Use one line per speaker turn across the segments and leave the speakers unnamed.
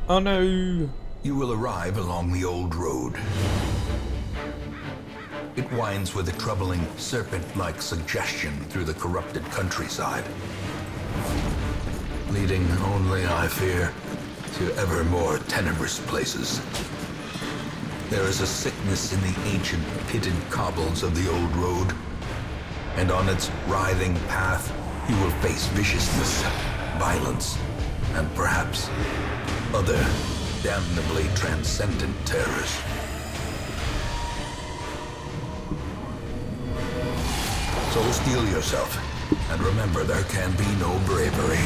Oh no!
You will arrive along the old road. It winds with a troubling, serpent-like suggestion through the corrupted countryside, leading only, I fear, to ever more tenebrous places. There is a sickness in the ancient pitted cobbles of the old road, and on its writhing path you will face viciousness, violence, and perhaps other damnably transcendent terrors. So steel yourself, and remember there can be no bravery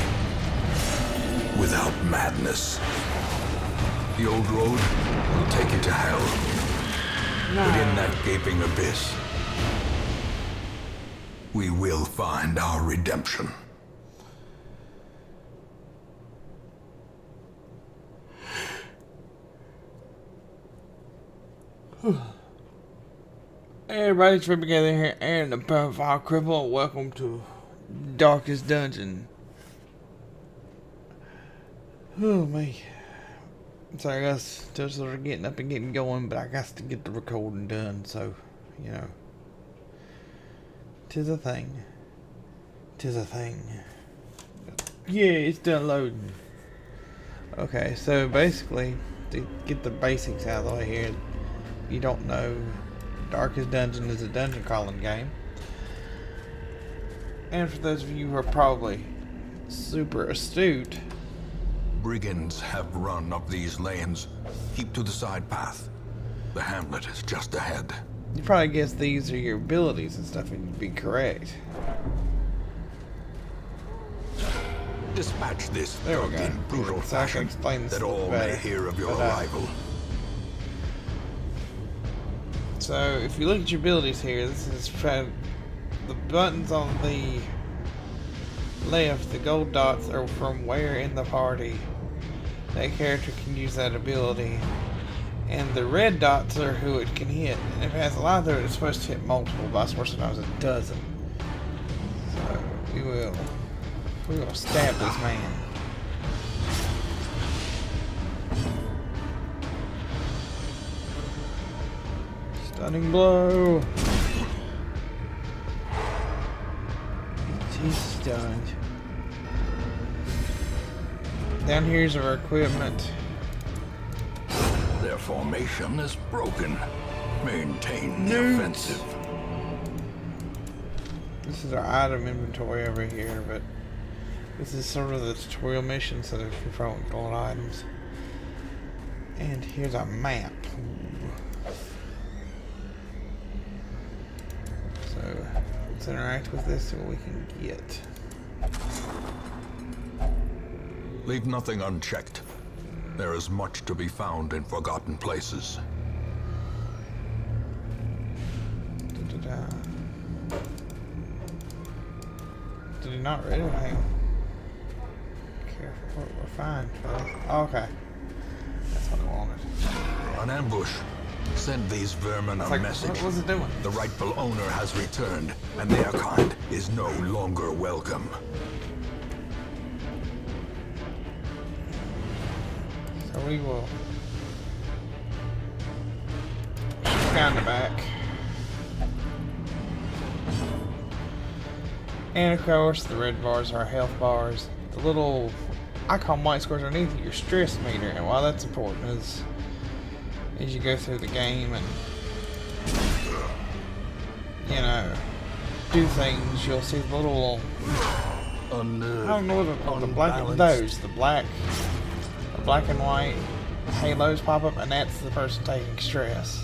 without madness. The old road will take you to hell, but in that gaping abyss, we will find our redemption.
Hey everybody, it's Rip together here, and the Profile Cripple. Welcome to Darkest Dungeon. Oh me. Sorry, I guess still sort of getting up and getting going, but I got to get the recording done, so, you know. 'Tis a thing. 'Tis a thing. Yeah, it's done loading. Okay, so basically, to get the basics out of the way here, you don't know, Darkest Dungeon is a dungeon crawling game. And for those of you who are probably super astute,
Brigands have run up these lanes. Keep to the side path. The hamlet is just ahead.
you probably guess these are your abilities and stuff, and you'd be correct.
Dispatch this
There we
thug
go.
in brutal
So I can
fashion,
explain this
that
a little
all may
better.
hear of your
But,
arrival.
So if you look at your abilities here, this is the buttons on the left, the gold dots are from where in the party that character can use that ability, and the red dots are who it can hit. And if it has a lot there, it's supposed to hit multiple, but I swear sometimes it doesn't. So we will stab this man. Stunning blow. He's stunned. Down here's our equipment.
Their formation is broken. Maintain the
Newt.
offensive.
This is our item inventory over here, but this is sort of the tutorial mission, so if you're probably going items. And here's our map. So let's interact with this, see what we can get.
Leave nothing unchecked. There is much to be found in forgotten places.
Da-da-da. Did he not read it? Hang on. Careful, we're fine, fellas. Oh, okay. That's what I wanted.
An ambush. Send these vermin a
It's like,
message.
what was it doing?
The rightful owner has returned, and their kind is no longer welcome.
So we will down the back. And of course the red bars are health bars. The little icon white squares underneath your stress meter, and why that's important is as you go through the game and you know do things, you'll see the little I don't know what they're called, the black and white halos pop up, and that's the person taking stress.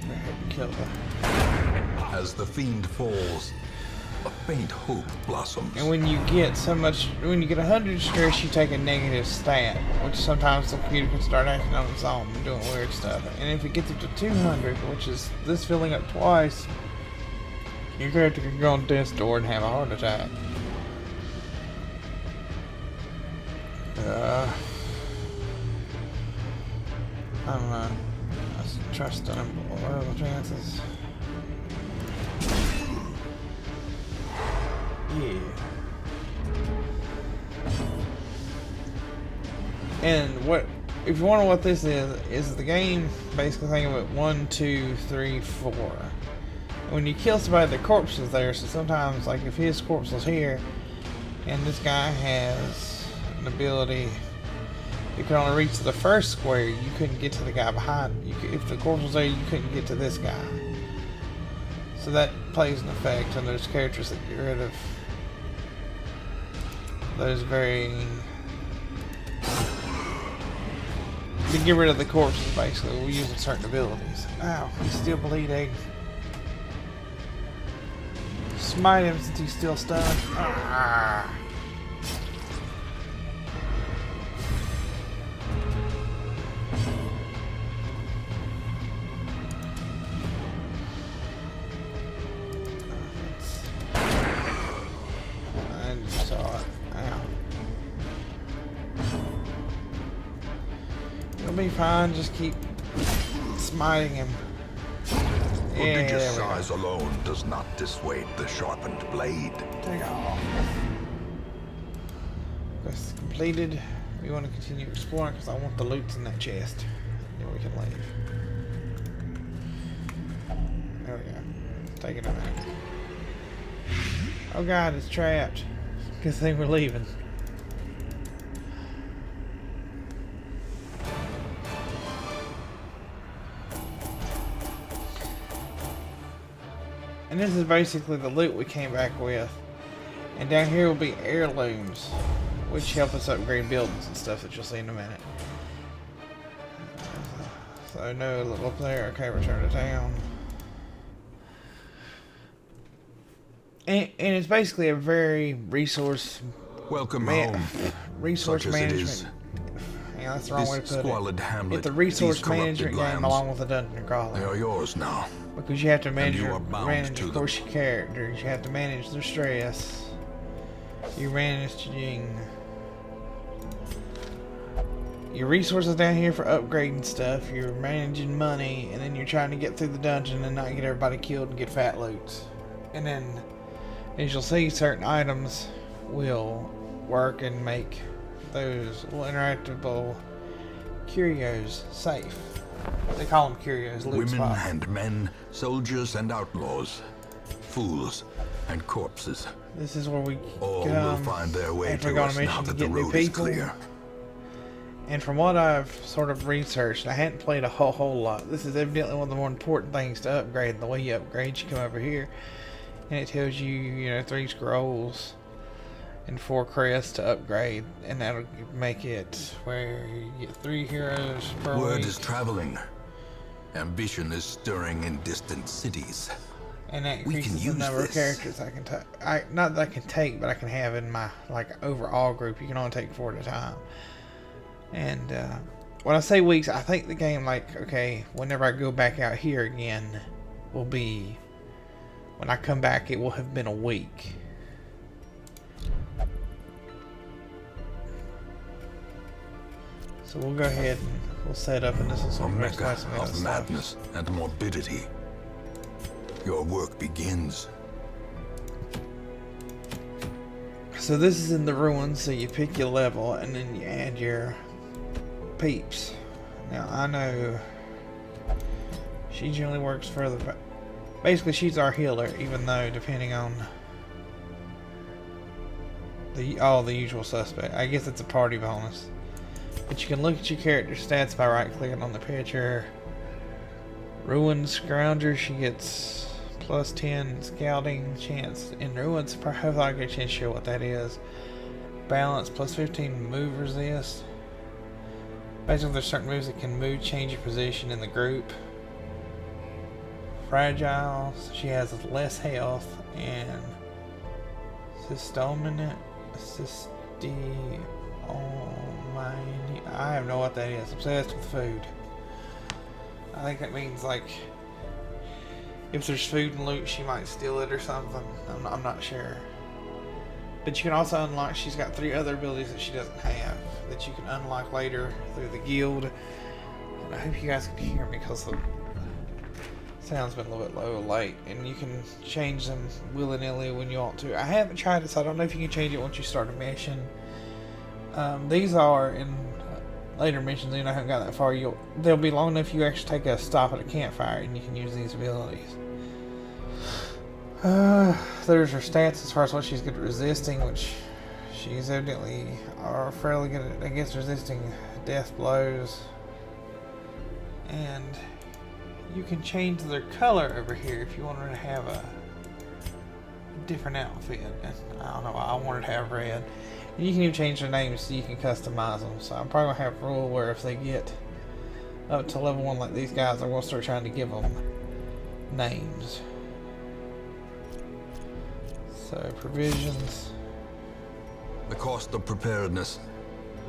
Go ahead and kill the.
As the fiend falls, a faint hope blossoms.
And when you get 100 stress, you take a negative stat, which sometimes the computer can start acting on its own and doing weird stuff. And if it gets up to 200, which is this filling up twice, your character can go on death's door and have a heart attack. I don't know. Let's trust him. What are the chances? Yeah. And what, if you wonder what this is the game basically think of it 1, 2, 3, 4. When you kill somebody, their corpse is there, so sometimes, like if his corpse was here, and this guy has an ability, you can only reach the first square, you couldn't get to the guy behind. If the corpse was there, you couldn't get to this guy. So that plays an effect on those characters that get rid of those varying. To get rid of the corpses, basically, we're using certain abilities. Ow, he's still bleeding. Smite him since he's still stunned. Ah. I just saw it. Ow. It'll be fine, just keep smiting him.
Prodigious size alone does not dissuade the sharpened blade.
Take off. Quest completed. We want to continue exploring because I want the loot in that chest. Then we can leave. There we go. Take it out. Oh god, it's trapped. Good thing we're leaving. And this is basically the loot we came back with. And down here will be heirlooms, which help us upgrade buildings and stuff that you'll see in a minute. So no look up there. Okay, return to town. And it's basically a very resource
Welcome home.
Resource
Such as it is.
management. Yeah, that's the wrong way to put
squalid
it.
Hamlet,
It's a resource
these corrupted
management game
lands,
along with a dungeon
They
crawler.
are yours now.
Because you have to manage,
you are bound
manage
to
of course, your characters. You have to manage their stress. You're managing your resources down here for upgrading stuff. You're managing money, and then you're trying to get through the dungeon and not get everybody killed and get fat loots. And then, as you'll see, certain items will work and make those little interactable curios safe. They call them curios, loot
Women
spots.
and men, soldiers and outlaws, fools and corpses.
This is where we
All will
come
find their way
after we
to
go on
us
a
now
mission to
that the
get new
road is
people.
clear.
And from what I've sort of researched, I hadn't played a whole lot. This is evidently one of the more important things to upgrade. And the way you upgrade, you come over here, and it tells you, 3 scrolls and 4 crests to upgrade, and that'll make it where you get 3 heroes per
Word
week.
is traveling. Ambition is stirring in distant cities.
And that
We
increases
can
the
use
number of
this.
characters I can take. Not that I can take, but I can have in my overall group. You can only take 4 at a time. And when I say weeks, I think the game whenever I go back out here again, will be when I come back. It will have been a week. So we'll go ahead and we'll set up, and this is
A
some
mecca
some
of
stuff.
madness and morbidity. Your work begins.
So this is in the ruins, so you pick your level and then you add your peeps. Now I know she generally works further back. Basically she's our healer, even though depending on all the usual suspect. I guess it's a party bonus. But you can look at your character stats by right clicking on the picture. Ruined Scrounger, she gets plus 10 scouting chance in ruins. Hopefully I get a chance to show what that is. Balance plus 15 move resist. Basically there's certain moves that can move, change your position in the group. Fragile, she has less health, and I have no what that is. Obsessed with food. I think that means if there's food and loot, she might steal it or something. I'm not sure. But you can also unlock, she's got 3 other abilities that she doesn't have that you can unlock later through the guild. And I hope you guys can hear me because the sound's been a little bit low late. And you can change them willy-nilly when you want to. I haven't tried it, so I don't know if you can change it once you start a mission. These are in later missions, even though I haven't got that far, they'll be long enough you actually take a stop at a campfire and you can use these abilities. There's her stats as far as what she's good at resisting, which she's evidently fairly good at against resisting death blows. And you can change their color over here if you want her to have a different outfit. And I don't know, I wanted to have red. And you can even change their names so you can customize them. So I'm probably going to have a rule where if they get up to level 1 like these guys, I'm going to start trying to give them names. So, provisions.
The cost of preparedness,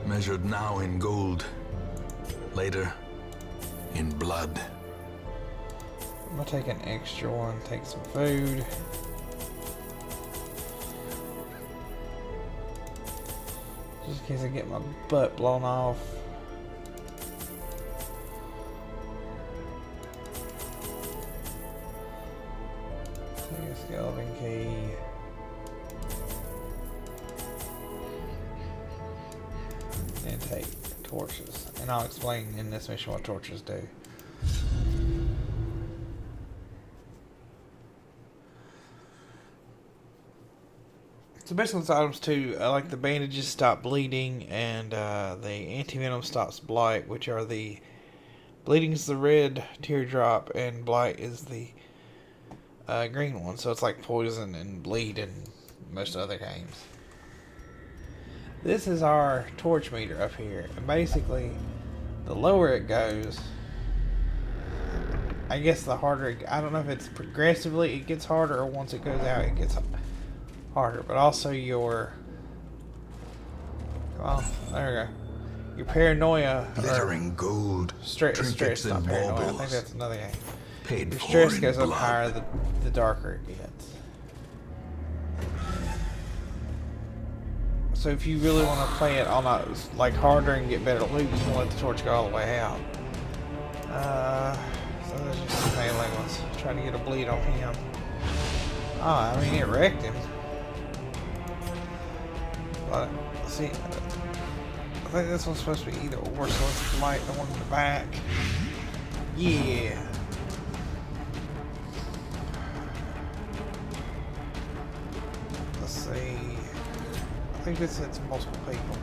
measured now in gold, later in blood.
I'm gonna take an extra one, take some food. Just in case I get my butt blown off. Take a skeleton key. And take torches. And I'll explain in this mission what torches do. So basically those items too, like the bandages stop bleeding, and the anti-venom stops blight, which are the... Bleeding is the red teardrop, and blight is the green one. So it's like poison and bleed in most other games. This is our torch meter up here, and basically the lower it goes, I guess the harder it, I don't know if it's progressively it gets harder or once it goes out it gets harder, but also your, well, there we go, your paranoia,
glittering gold,
stress, not paranoia, I think that's another game. Your stress goes up higher the darker it gets. So if you really want to play it on a, like, harder and get better loot, you can let the torch go all the way out. So there's just some melee ones. Trying to get a bleed on him. Oh, I mean, it wrecked him. But, see, I think this one's supposed to be either or, so let's light the one in the back. Yeah. Let's see. I think this hits multiple people.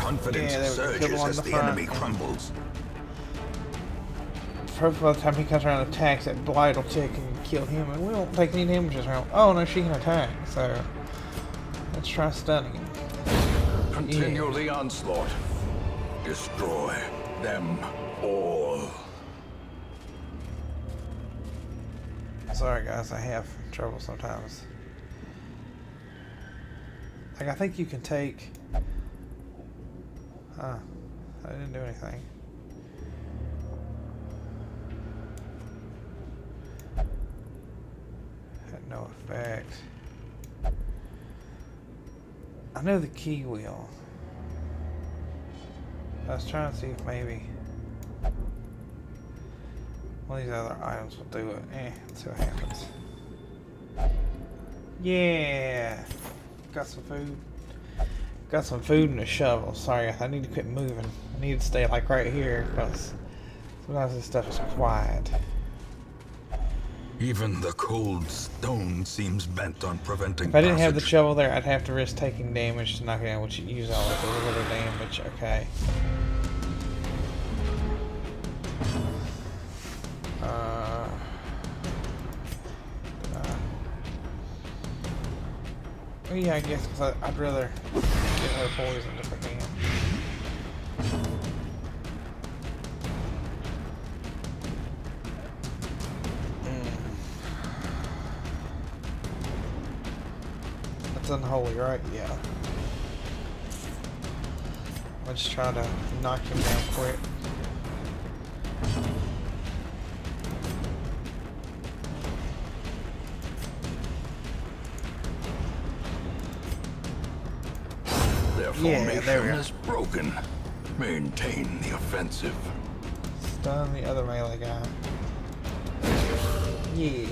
Confidence surges as the enemy crumbles.
Probably by the time he comes around and attacks, that blight will tick and kill him, and we won't take any damages around. Oh no, she can attack, so let's try stunning him.
Continue the onslaught. Destroy them all.
Sorry guys, I have trouble sometimes. Like, I think you can take... Huh. I didn't do anything. Had no effect. I know the key wheel. I was trying to see if maybe one of these other items will do it. Let's see what happens. Yeah! Got some food. Got some food and a shovel. Sorry, I need to quit moving. I need to stay like right here because sometimes this stuff is quiet.
Even the cold stone seems bent on preventing
If I didn't have the
passage.
shovel there, I'd have to risk taking damage to knock it out, which you use all of the little damage. Okay. Well, yeah, I guess because I'd rather get her poisoned if I can. That's unholy, right? Yeah. Let's try to knock him down quick.
Formation
there we go.
is broken. Maintain the offensive.
Stun the other melee guy. Yeah.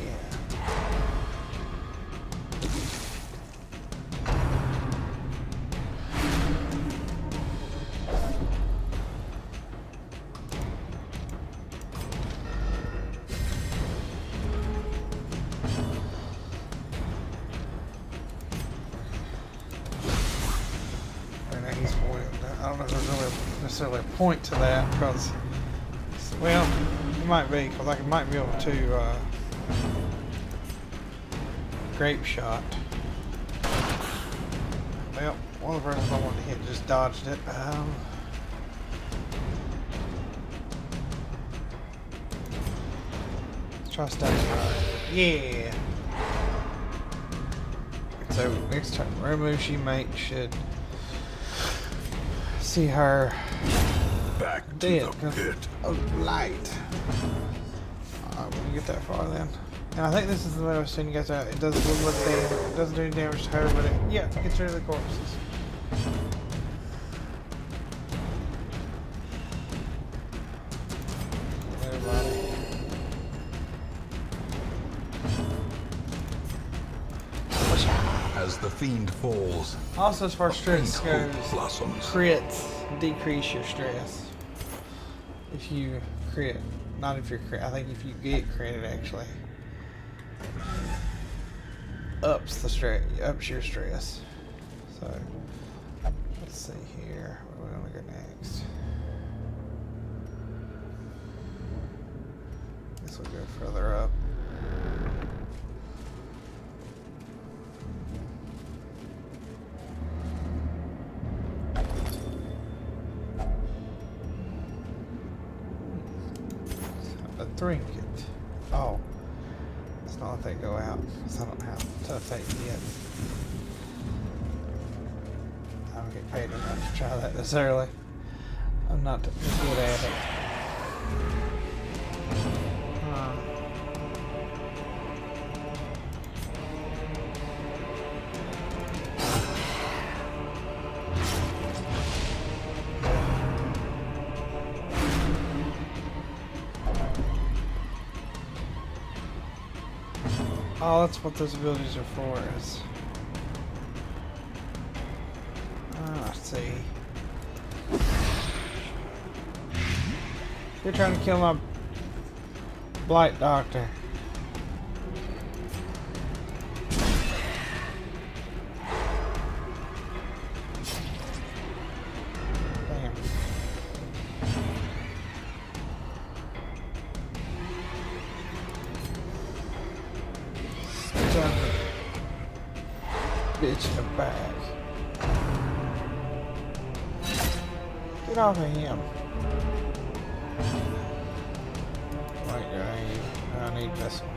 don't know if there's really necessarily a point to that because, well, it might be because I might be able to grape shot. Well, one of the persons I wanted to hit just dodged it. Let's try staying high. Yeah. So next time, whatever move she makes should see her
Back
dead
to the pit.
of light. Alright, when you get that far then. And I think this is the way I was saying you guys out. It does a little bit of damage. It doesn't do any damage to her, but it, yeah, it gets rid of the corpses. Everybody.
As the fiend falls,
Also, as far as stress
faint
goes,
hope blossoms.
crits decrease your stress. If you crit. Not if you're crit. I think if you get critted, actually. Ups the stress. Ups your stress. So, let's see here. Where are we going to go next? Guess we'll go further up. A trinket. Oh. It's not if they go out. Because I don't have to take yet. I don't get paid enough to try that this early. I'm not good at it. Oh, that's what those abilities are for, is... I see. You're trying to kill my blight doctor. Damn. Bitch in the back. Get off of him. I need this one.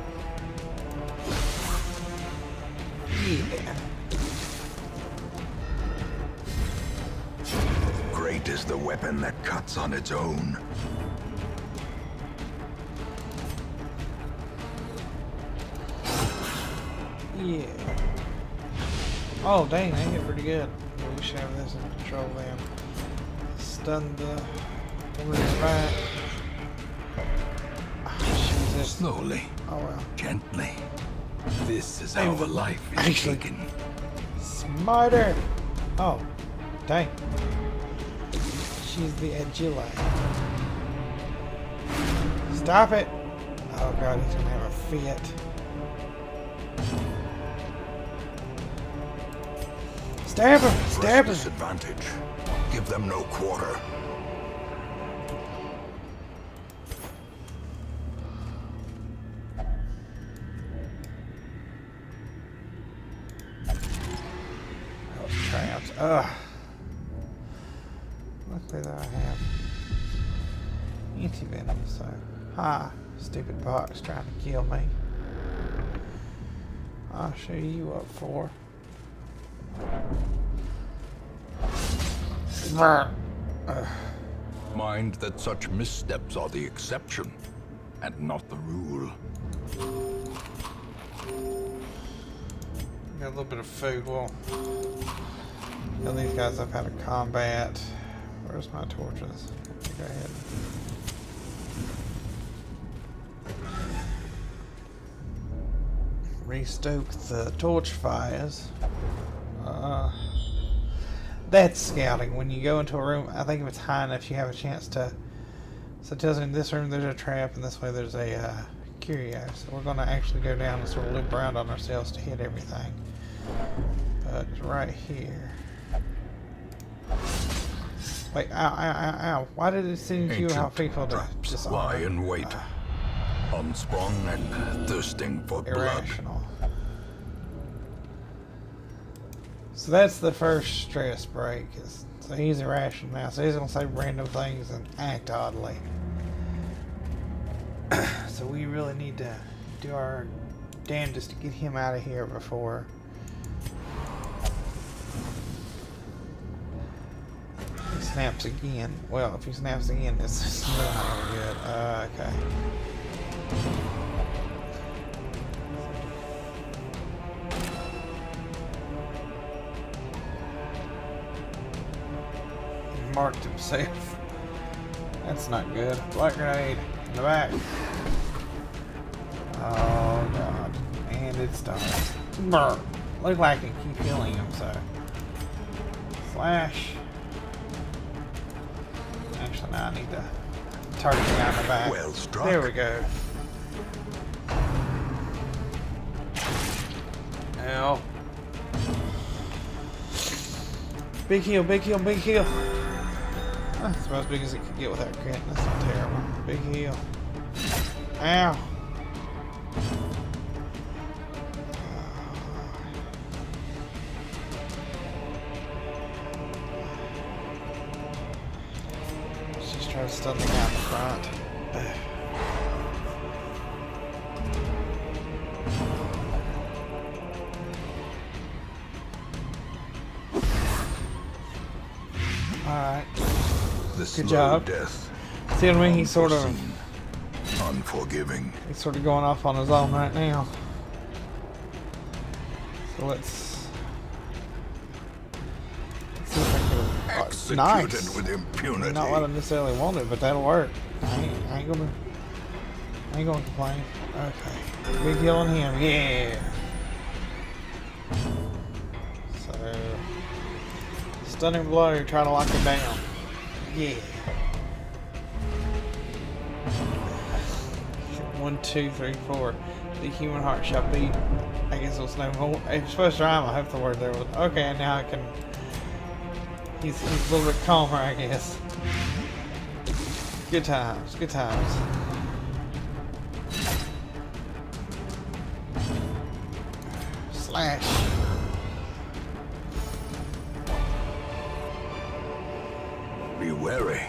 Yeah.
Great is the weapon that cuts on its own.
Yeah. Oh, dang, they hit pretty good. We should have this in control then. Stun the woman in the back. Oh, Jesus.
Slowly,
Oh, well.
gently. This is how a life is
Actually.
taken.
Smarter! Oh, dang. She's the agile. Stop it! Oh god, he's gonna have a fit. Stab him! Stab him!
Disadvantage. Give them no quarter.
That was trapped. Ugh. Luckily that I have anti-venom, so... Ha! Stupid box trying to kill me. I'll show you what for.
Mind that such missteps are the exception, and not the rule.
Got a little bit of food. Well, kill these guys up out of combat. Where's my torches? Go ahead. Restoke the torch fires. That's scouting. When you go into a room, I think if it's high enough, you have a chance to. So it tells me in this room there's a trap, and this way there's a curio. So we're going to actually go down and sort of loop around on ourselves to hit everything. But right here. Wait, ow, ow, ow, ow. Why did it send you how
Ancient
people to
traps
disarm?
lie in wait, unsprung and thirsting for blood.
Irrational. So that's the first stress break. So he's irrational now. So he's going to say random things and act oddly. So we really need to do our damnedest to get him out of here before he snaps again. Well, if he snaps again, it's really not gonna be good. Okay. He marked himself. That's not good. Black grenade in the back. Oh god. And it starts. Brr. Look like I can keep healing him, so. Flash. Actually, now I need to target the guy in the back.
Well struck.
There we go. Ow. Big heal, big heal, big heal. That's about as big as it could get without crit. That's not terrible. Big heal. Ow. Let's just try to stun the guy in the front. Alright.
The
Good job.
death.
See what I mean? He's sort of
unforeseen, unforgiving.
He's sort of going off on his own right now. So let's see if I can.
Executed
Nice.
with impunity.
Not what I necessarily wanted, but that'll work. I ain't gonna complain. Okay, big heal on him. Yeah. So stunning blow. Try to lock him down. Yeah. 1, 2, 3, 4. The human heart shall beat. I guess it was no more. If it's supposed to rhyme, I hope the word there was. Okay, now I can. He's a little bit calmer, I guess. Good times, good times. Slash.
Be wary.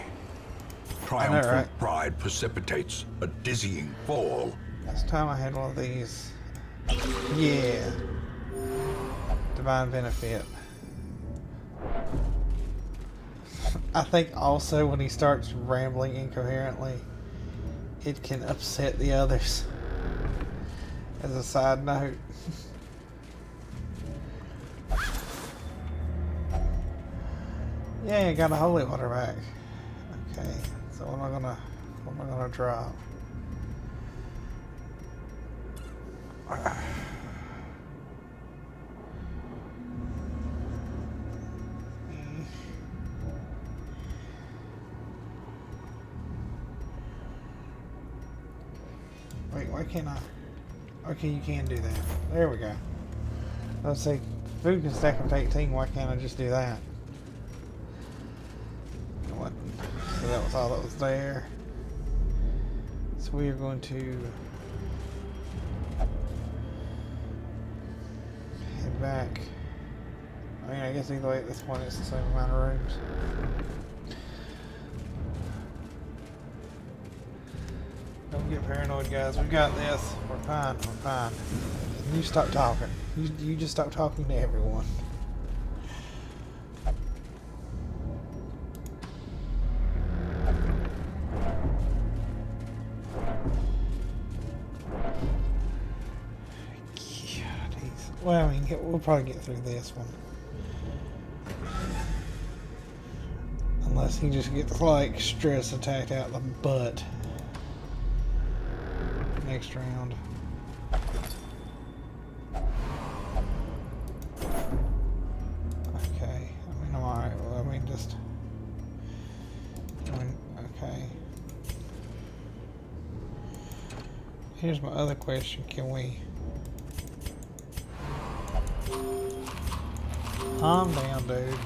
Triumphant
right?
pride precipitates a dizzying fall.
Last time I had one of these. Yeah. Divine benefit. I think also when he starts rambling incoherently, it can upset the others. As a side note. Yeah, got a holy water back. Okay, so what am I gonna drop? Wait, why can't I? Okay, you can do that. There we go. Let's say food can stack up to 18. Why can't I just do that? What? So that was all that was there. So we are going to head back. I mean, I guess either way at this point it's the same amount of rooms. Don't get paranoid, guys. We got this. We're fine. We're fine. You stop talking. You just stop talking to everyone. Well, I mean, we'll probably get through this one. Unless he just gets, like, stress attacked out the butt. Next round. Okay. I mean, I'm alright. Well, I mean, just... okay. Here's my other question. Can we... Calm down, dude.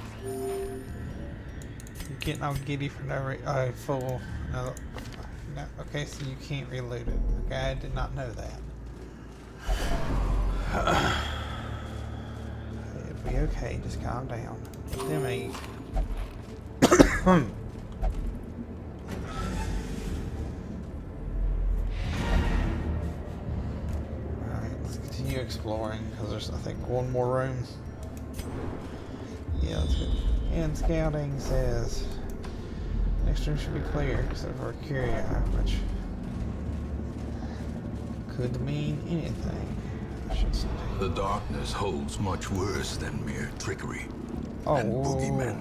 You getting all giddy for no full. No, okay, so you can't reload it. Okay, I did not know that. It'll be okay, just calm down. Let them eat. Alright, let's continue exploring, because there's, I think, one more room. Yeah, that's good. And scouting says next room should be clear, except for Curia, which could mean anything, I should say.
The darkness holds much worse than mere trickery
Oh,
and boogeymen.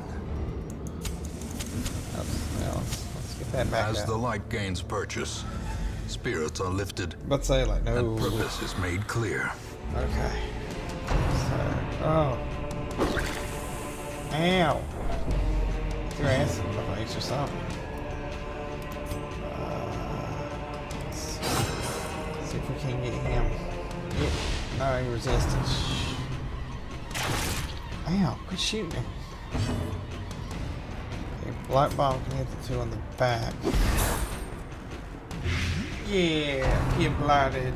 Let's get that back
As
up.
the light gains purchase, spirits are lifted
But say like no.
and purpose is made clear.
Okay. So, oh. Ow. Threw ass in my face or something. Let's see if we can get him. Yep. No, he resisted. Ow, quit shooting him. Okay, Black Bomb can hit the two on the back. Yeah, get blighted.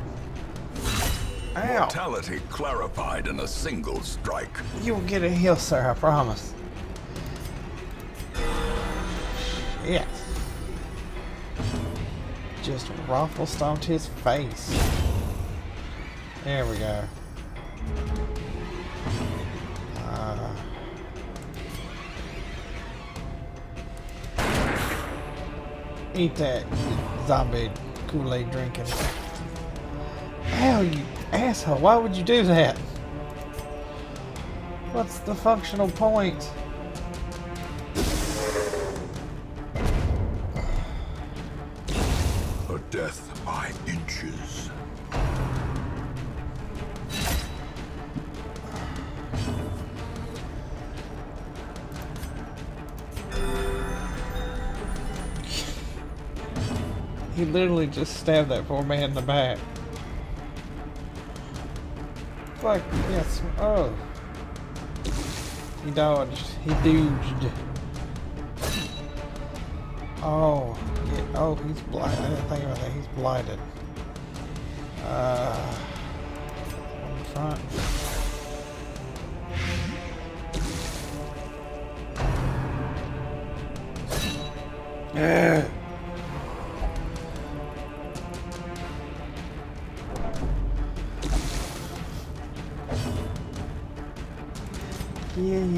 Ow.
Mortality clarified in a single strike.
You will get a heal, sir, I promise. Yes. Just raffle stomped his face. There we go. Eat that, you zombie Kool-Aid drinking. Ow, you asshole, why would you do that? What's the functional point?
A death by inches.
He literally just stabbed that poor man in the back. Like, yes, oh. He dodged. He dooged. Oh, yeah, oh, he's blind. I didn't think about that. He's blinded. On the front. Yeah,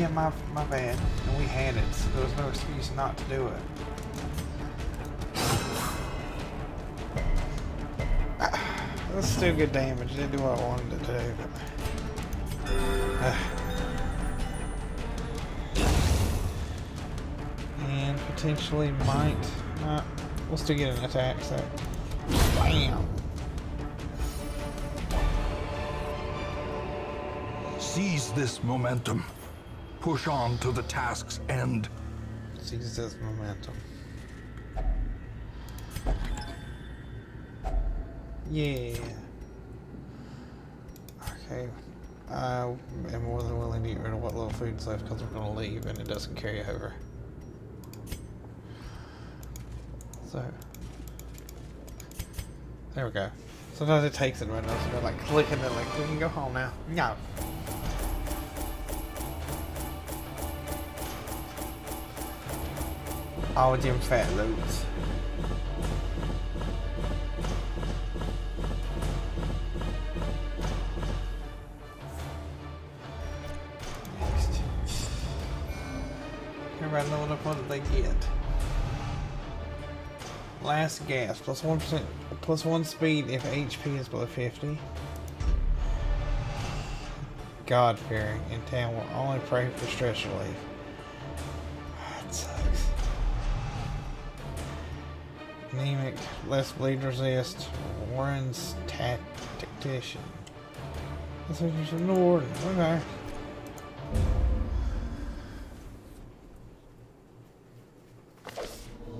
my bad. And we had it, so there was no excuse not to do it. That's still good damage. It didn't do what I wanted it to do, but... and potentially might not. We'll still get an attack, so... Bam!
Seize this momentum. Push on to the task's end.
Seize this momentum. Yeah. Okay. I am more than willing to get rid of what little food's left because we're going to leave and it doesn't carry over. So. There we go. Sometimes it takes it right now, so we're like clicking it like, we can go home now. No. All them fat loads. Next. Everybody load up what did they get? Last gas, plus 1%, plus 1 speed if HP is below 50. God-fearing in town will only pray for stress relief. That sucks. Anemic, less bleed resist, Warren's tactician. That's what you should Warden. Okay.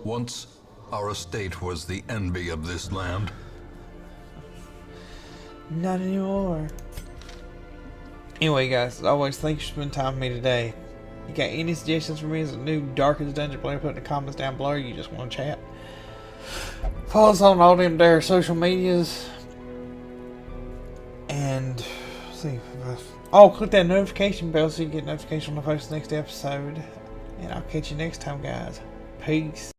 Once, our estate was the envy of this land.
Not anymore. Anyway, guys, as always, thanks for spending time with me today. You got any suggestions for me as a new Darkest Dungeon player, put in the comments down below. You just want to chat. Follow us on all them there social medias. And see, click that notification bell so you get notification when I post the next episode. And I'll catch you next time, guys. Peace.